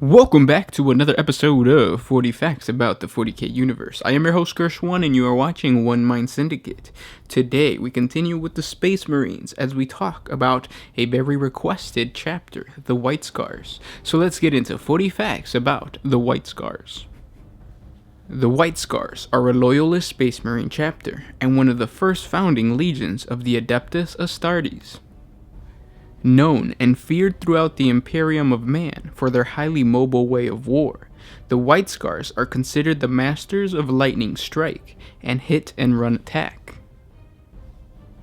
Welcome back to another episode of 40 Facts about the 40k universe. I am your host Gersh1 and you are watching One Mind Syndicate. Today we continue with the Space Marines as we talk about a very requested chapter, the White Scars. So let's get into 40 facts about the White Scars. The White Scars are a loyalist Space Marine chapter and one of the first founding legions of the Adeptus Astartes. Known and feared throughout the Imperium of Man for their highly mobile way of war, the White Scars are considered the masters of lightning strike and hit-and-run attack.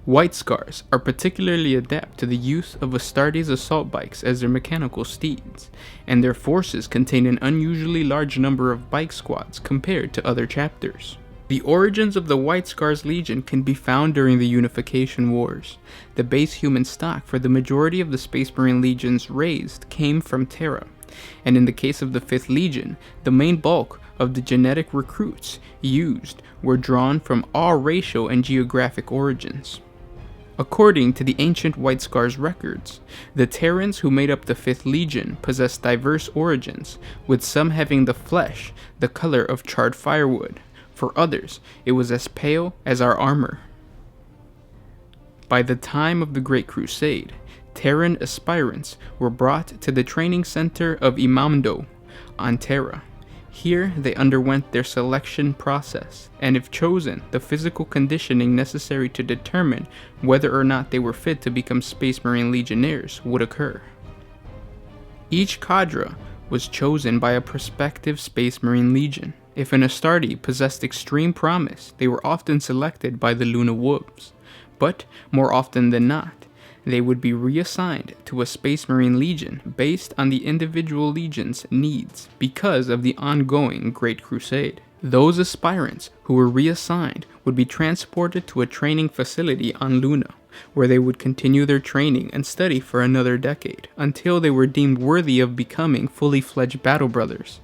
White Scars are particularly adept to the use of Astartes assault bikes as their mechanical steeds, and their forces contain an unusually large number of bike squads compared to other chapters. The origins of the White Scars Legion can be found during the Unification Wars. The base human stock for the majority of the Space Marine legions raised came from Terra, and in the case of the 5th Legion, the main bulk of the genetic recruits used were drawn from all racial and geographic origins. According to the ancient White Scars records, the Terrans who made up the 5th Legion possessed diverse origins, with some having the flesh the color of charred firewood. For others, it was as pale as our armor. By the time of the Great Crusade, Terran aspirants were brought to the training center of Imamdo on Terra. Here they underwent their selection process, and if chosen, the physical conditioning necessary to determine whether or not they were fit to become Space Marine Legionnaires would occur. Each cadre was chosen by a prospective Space Marine Legion. If an Astarte possessed extreme promise, they were often selected by the Luna Wolves, but more often than not, they would be reassigned to a Space Marine Legion based on the individual legion's needs because of the ongoing Great Crusade. Those aspirants who were reassigned would be transported to a training facility on Luna, where they would continue their training and study for another decade until they were deemed worthy of becoming fully fledged battle brothers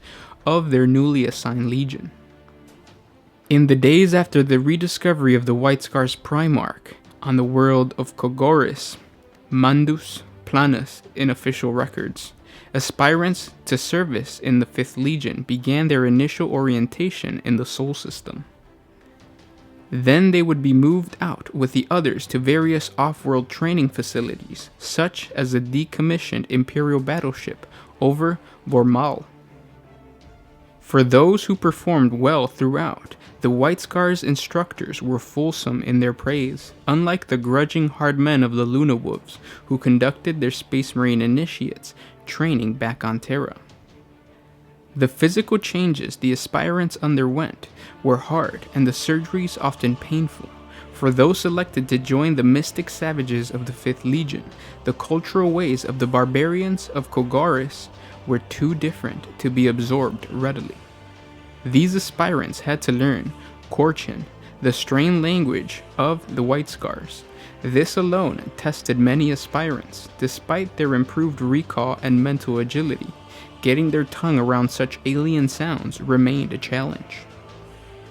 of their newly assigned legion. In the days after the rediscovery of the White Scars Primarch on the world of Kogoris, Mandus Planus in official records, aspirants to service in the 5th Legion began their initial orientation in the Sol System. Then they would be moved out with the others to various off-world training facilities, such as the decommissioned Imperial battleship over Vormal. For those who performed well throughout, the White Scars instructors were fulsome in their praise, unlike the grudging hard men of the Luna Wolves, who conducted their Space Marine initiates training back on Terra. The physical changes the aspirants underwent were hard and the surgeries often painful. For those selected to join the mystic savages of the 5th Legion, the cultural ways of the barbarians of Kogoris were too different to be absorbed readily. These aspirants had to learn Korchin, the strained language of the White Scars. This alone tested many aspirants, despite their improved recall and mental agility. Getting their tongue around such alien sounds remained a challenge.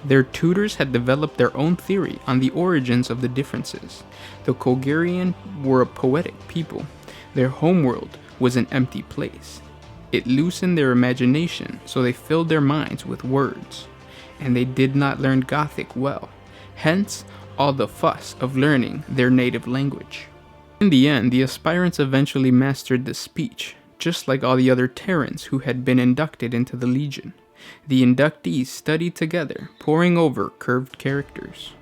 Their tutors had developed their own theory on the origins of the differences. The Kogarian were a poetic people. Their homeworld was an empty place. It loosened their imagination, so they filled their minds with words, and they did not learn Gothic well, hence all the fuss of learning their native language. In the end, the aspirants eventually mastered the speech, just like all the other Terrans who had been inducted into the Legion. The inductees studied together, poring over curved characters.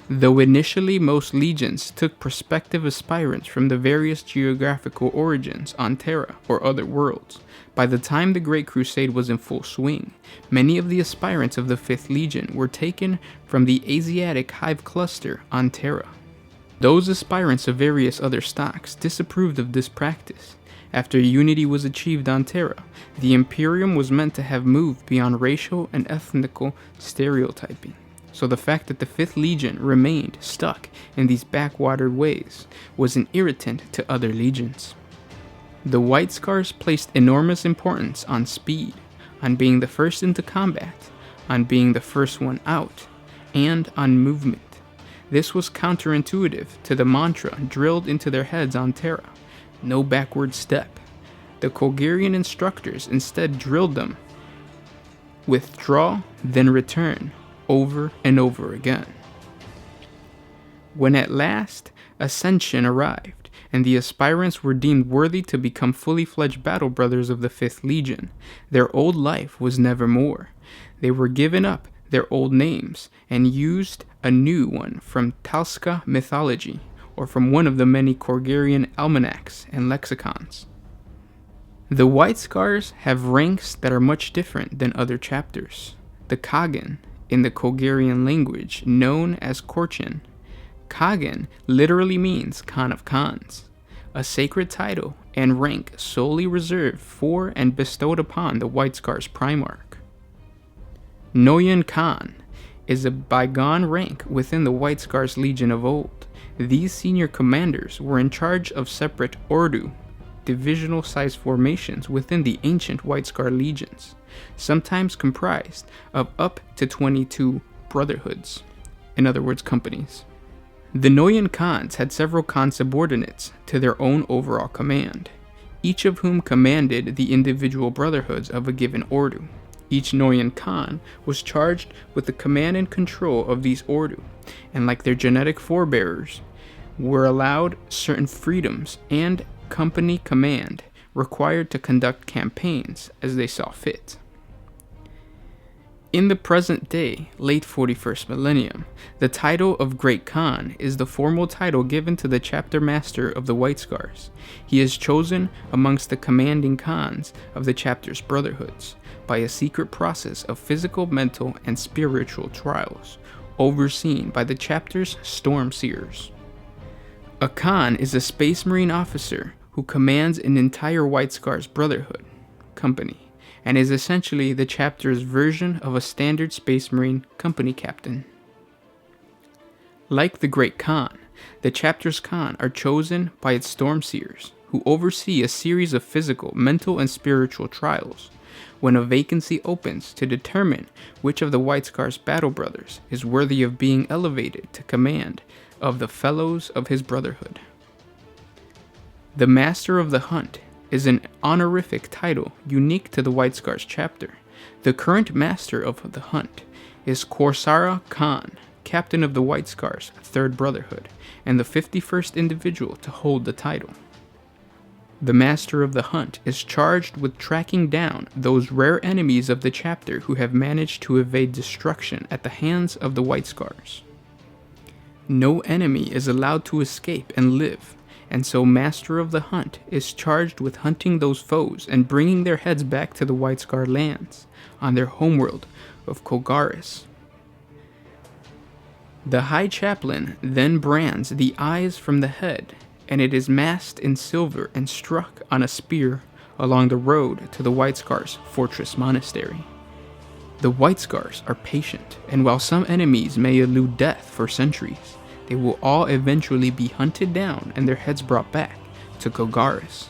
Though initially most legions took prospective aspirants from the various geographical origins on Terra or other worlds, by the time the Great Crusade was in full swing, many of the aspirants of the 5th Legion were taken from the Asiatic hive cluster on Terra. Those aspirants of various other stocks disapproved of this practice. After unity was achieved on Terra, the Imperium was meant to have moved beyond racial and ethnical stereotyping. So the fact that the 5th Legion remained stuck in these backwatered ways was an irritant to other legions. The White Scars placed enormous importance on speed, on being the first into combat, on being the first one out, and on movement. This was counterintuitive to the mantra drilled into their heads on Terra: no backward step. The Kogarian instructors instead drilled them withdraw, then return, over and over again. When at last Ascension arrived, and the aspirants were deemed worthy to become fully fledged battle brothers of the 5th Legion, their old life was nevermore. They were given up their old names and used a new one from Talska mythology, or from one of the many Kogarian almanacs and lexicons. The White Scars have ranks that are much different than other chapters. The Kagan, in the Kogarian language known as Korchin. Kagan literally means Khan of Khans, a sacred title and rank solely reserved for and bestowed upon the White Scars Primarch. Noyan Khan is a bygone rank within the White Scars Legion of old. These senior commanders were in charge of separate Ordu, divisional-sized formations within the ancient White Scar legions, sometimes comprised of up to 22 brotherhoods, in other words, companies. The Noyan Khans had several Khan subordinates to their own overall command, each of whom commanded the individual brotherhoods of a given Ordu. Each Noyan Khan was charged with the command and control of these Ordu, and like their genetic forebearers, were allowed certain freedoms and company command required to conduct campaigns as they saw fit. In the present day, late 41st millennium, the title of Great Khan is the formal title given to the chapter master of the White Scars. He is chosen amongst the commanding Khans of the chapter's brotherhoods by a secret process of physical, mental, and spiritual trials, overseen by the chapter's storm seers. A Khan is a Space Marine officer who commands an entire White Scars Brotherhood company, and is essentially the chapter's version of a standard Space Marine company captain. Like the Great Khan, the chapter's Khan are chosen by its storm seers, who oversee a series of physical, mental, and spiritual trials when a vacancy opens to determine which of the White Scars battle brothers is worthy of being elevated to command of the fellows of his brotherhood. The Master of the Hunt is an honorific title unique to the White Scars chapter. The current Master of the Hunt is Korsara Khan, Captain of the White Scars' 3rd Brotherhood, and the 51st individual to hold the title. The Master of the Hunt is charged with tracking down those rare enemies of the chapter who have managed to evade destruction at the hands of the White Scars. No enemy is allowed to escape and live, and so Master of the Hunt is charged with hunting those foes and bringing their heads back to the White Scar lands on their homeworld of Kogaris. The High Chaplain then brands the eyes from the head, and it is masked in silver and struck on a spear along the road to the White Scars Fortress Monastery. The White Scars are patient, and while some enemies may elude death for centuries, they will all eventually be hunted down and their heads brought back to Kogaris.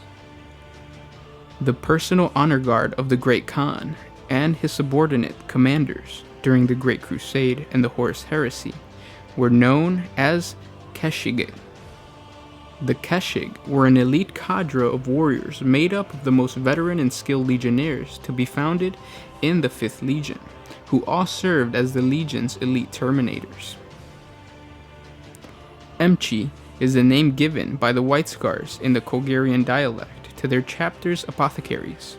The personal honor guard of the Great Khan and his subordinate commanders during the Great Crusade and the Horus Heresy were known as Keshig. The Keshig were an elite cadre of warriors made up of the most veteran and skilled legionnaires to be founded in the 5th Legion, who all served as the Legion's elite terminators. Emchi is the name given by the White Scars in the Kogarian dialect to their chapter's apothecaries.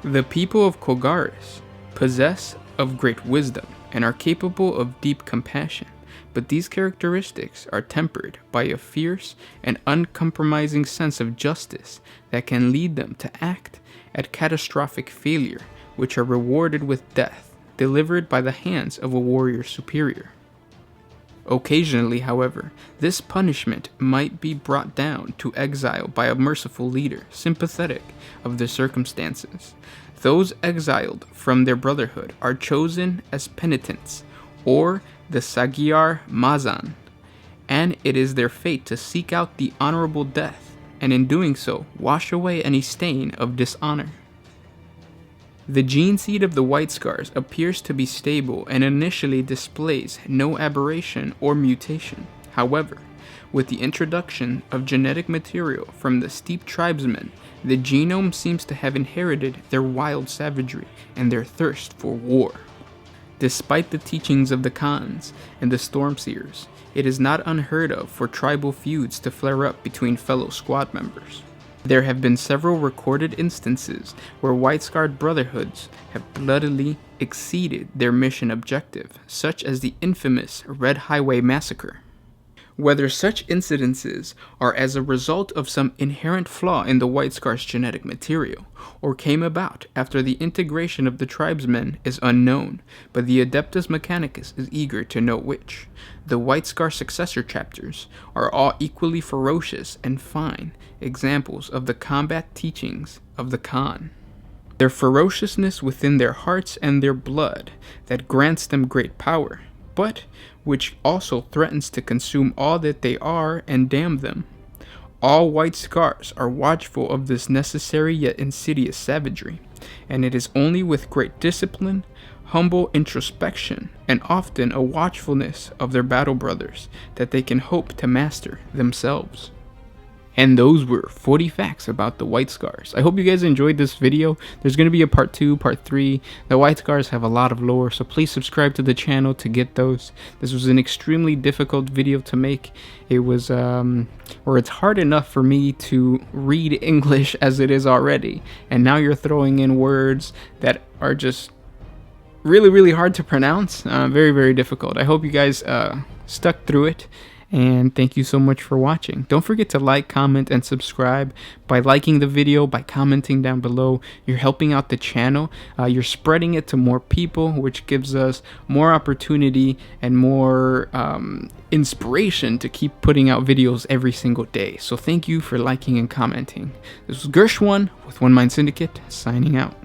The people of Kogaris possess of great wisdom and are capable of deep compassion, but these characteristics are tempered by a fierce and uncompromising sense of justice that can lead them to act at catastrophic failure, which are rewarded with death, delivered by the hands of a warrior superior. Occasionally, however, this punishment might be brought down to exile by a merciful leader, sympathetic of the circumstances. Those exiled from their brotherhood are chosen as penitents, or the Sagiar Mazan, and it is their fate to seek out the honorable death, and in doing so, wash away any stain of dishonor. The gene seed of the White Scars appears to be stable and initially displays no aberration or mutation. However, With the introduction of genetic material from the steppe tribesmen, the genome seems to have inherited their wild savagery and their thirst for war. Despite the teachings of the Khans and the Stormseers, it is not unheard of for tribal feuds to flare up between fellow squad members. There have been several recorded instances where White-Scarred Brotherhoods have bloodily exceeded their mission objective, such as the infamous Red Highway Massacre. Whether such incidences are as a result of some inherent flaw in the White Scar's genetic material, or came about after the integration of the tribesmen is unknown, but the Adeptus Mechanicus is eager to know which. The White Scar successor chapters are all equally ferocious and fine examples of the combat teachings of the Khan. Their ferociousness within their hearts and their blood that grants them great power, but which also threatens to consume all that they are and damn them. All White Scars are watchful of this necessary yet insidious savagery, and it is only with great discipline, humble introspection, and often a watchfulness of their battle brothers that they can hope to master themselves. And those were 40 facts about the White Scars. I hope you guys enjoyed this video. There's going to be a part 2, part 3. The White Scars have a lot of lore, so please subscribe to the channel to get those. This was an extremely difficult video to make. It was, it's hard enough for me to read English as it is already. And now you're throwing in words that are just really hard to pronounce. Very, very difficult. I hope you guys stuck through it. And thank you so much for watching. Don't forget to like, comment, and subscribe. By liking the video, by commenting down below, you're helping out the channel. You're spreading it to more people, which gives us more opportunity and more inspiration to keep putting out videos every single day. So thank you for liking and commenting. This was Gershwan with One Mind Syndicate, signing out.